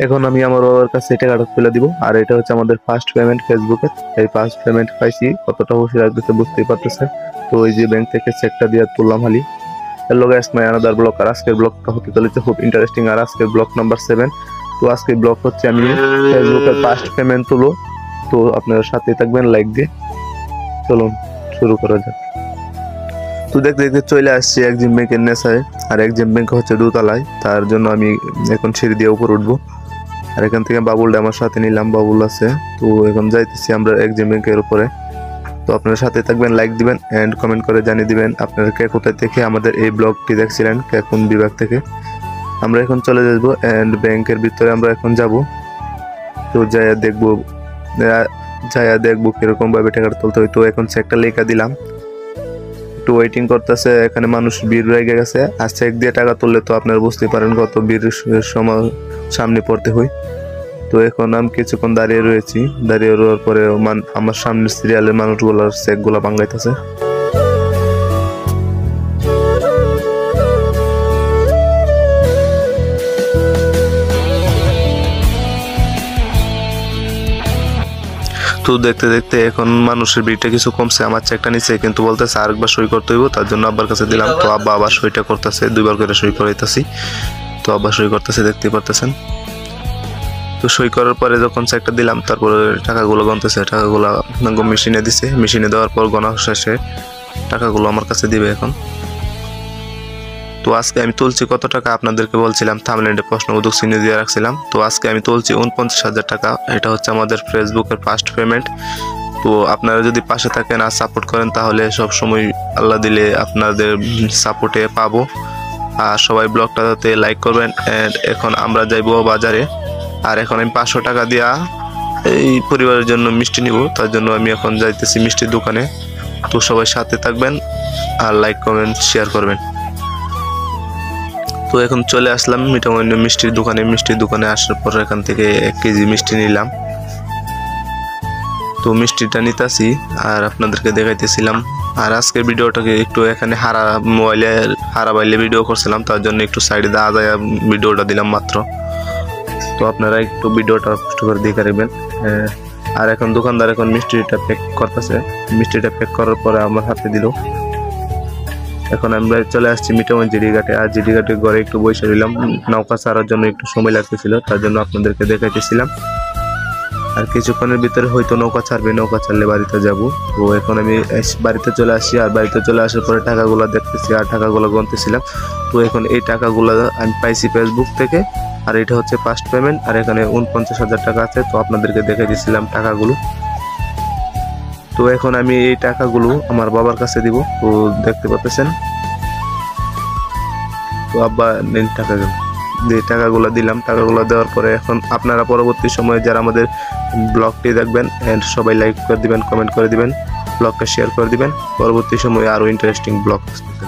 এখন আমি আমার বাবার কাছে টাকাটা তুলে দিব। আর এটা হচ্ছে আমাদের ফার্স্ট পেমেন্ট ফেসবুকের। এই ফার্স্ট পেমেন্ট পাইছি, কতটা খুশি লাগতেছে বুঝতেই পারতেছে। তো ওই যে ব্যাংক থেকে চেকটা দিয়ে তুললাম হালি। Hello guys, my another blog. আর আজকের ব্লগটা হতে চলেছে খুব ইন্টারেস্টিং। আর আজকের ব্লগ নাম্বার 7। তো আজকের ব্লগ হচ্ছে আমি ফেসবুকের ফার্স্ট পেমেন্ট তুলো। তো আপনারা সাথে থাকবেন লাইক দিয়ে। চলুন শুরু করা যাক। তো দেখতে দেখতে চলে আসছি এক্সিম ব্যাংকের নেশায়। আর এক্সিম ব্যাংক হচ্ছে দোতলায়, তার জন্য আমি এখন সিঁড়ি দিয়ে উপর উঠবো। আর এখান থেকে বাবুলটা আমার সাথে নিলাম, বাবুল আছে। তো এখন যাইতেছি আমরা এক্সিম ব্যাংকের উপরে। তো আপনার সাথে থাকবেন, লাইক দিবেন এন্ড কমেন্ট করে জানিয়ে দিবেন আপনারা কে কোথায় থেকে আমাদের এই ব্লগটি দেখছিলেন, কে কোন বিভাগ থেকে। আমরা এখন চলে যাবো এন্ড ব্যাংকের ভিতরে আমরা এখন যাব। তো যাইয়া দেখবো কিরকম ভাবে টাকাটা তুলতে হয়। তো এখন চেকটা লেখা দিলাম, একটু ওয়েটিং করতেছে। এখানে মানুষ ভিড় লেগে গেছে। আর চেক দিয়ে টাকা তুললে তো আপনারা বুঝতেই পারেন কত ভিড় সময় সামনে পড়তে হয়। তো এখন আমি কিছুক্ষণ দাঁড়িয়ে রয়েছি। দাঁড়িয়ে রোয়ার পরে আমার সামনের সিরিয়ালের মানুষগুলোর চেকগুলো ভাঙাইতেছে। তো দেখতে দেখতে এখন মানুষের ভিড়টা কিছু কমছে। আমার চেকটা নিচ্ছে কিন্তু বলতেছে আরেকবার সই করতে হইব, তার জন্য আব্বার কাছে দিলাম। তো আব্বা আবার সইটা করতেছে, 2বার করে সই করাইতেছি। তো আব্বা সই করতেছে, দেখতে পারতেছেন। তো সই করার পরে যখন চেকটা দিলাম, তারপরে টাকাগুলো গনতেছে। টাকাগুলো মেশিনে দিছে। মেশিনে দেওয়ার পর গণা শেষে টাকাগুলো আমার কাছে দিবে এখন। তো আজকে আমি তুলছি কত টাকা আপনাদেরকে বলছিলাম, থাম্বনেইলে প্রশ্নবোধক চিহ্ন দিয়ে রাখছিলাম। তো আজকে আমি তুলছি 49,000 টাকা। এটা হচ্ছে আমাদের ফেসবুকের ফার্স্ট পেমেন্ট। তো আপনারা যদি পাশে থাকেন আর সাপোর্ট করেন তাহলে সব সময় আল্লাহ দিলে আপনাদের সাপোর্টে পাবো। আর সবাই ব্লগটাতে লাইক করবেন। এন্ড এখন আমরা যাইবো বাজারে। আর এখন আমি 500 টাকা দিয়া এই পরিবারের জন্য মিষ্টি নিব, তার জন্য আমি এখন যাইতেছি মিষ্টির দোকানে। তো সবাই সাথে থাকবেন আর লাইক কমেন্ট শেয়ার করবেন। তো এখন চলে আসলাম মিঠামইন মিষ্টির দোকানে। মিষ্টির দোকানে আসার পর এখান থেকে 1 কেজি মিষ্টি নিলাম। তো মিষ্টিটা নিতেছি আর আপনাদেরকে দেখাইতেছিলাম। আর আজকের ভিডিওটাকে একটু এখানে মোবাইলে হারাবাইলে ভিডিও করছিলাম, তার জন্য একটু সাইডে দাঁড়ায় ভিডিওটা দিলাম মাত্র। তো আপনারা একটু ভিডিওটা কষ্ট করে দেখে রাখবেন। আর এখন দোকানদার এখন মিষ্টিটা প্যাক করতেছে। মিষ্টিটা প্যাক করার পরে আমার হাতে দিল। এখন আমরা চলে আসছি মিঠামইন জিরিঘাটে। আর জিরিঘাটের ঘরে একটু বসে রইলাম, নৌকা ছাড়ার জন্য একটু সময় লাগতেছিল, তার জন্য আপনাদেরকে দেখাইতেছিলাম। আর কিছুক্ষণের ভিতরে হয়তো নৌকা ছাড়বে, নৌকা ছাড়লে বাড়িতে যাব। তো এখন আমি বাড়িতে চলে আসি। আর বাড়িতে চলে আসার পরে টাকাগুলো দেখতেছি আর টাকাগুলো গনতেছিলাম। তো এখন এই টাকাগুলো আমি পাইছি ফেসবুক থেকে। আর এটা হচ্ছে ফার্স্ট পেমেন্ট। আর এখানে 49,000 টাকা আছে। তো আপনাদেরকে দেখে দিয়েছিলাম টাকাগুলো। তো এখন আমি এই টাকাগুলো আমার বাবার কাছে দিব। তো দেখতে পাচ্ছেন। তো আব্বা নেন টাকাগুলো। যে টাকাগুলো দিলাম, টাকাগুলো দেওয়ার পরে এখন আপনারা পরবর্তী সময়ে যারা আমাদের ব্লগটি দেখবেন সবাই লাইক করে দিবেন, কমেন্ট করে দিবেন, ব্লগটা শেয়ার করে দিবেন। পরবর্তী সময়ে আরো ইন্টারেস্টিং ব্লগ আসতেছে।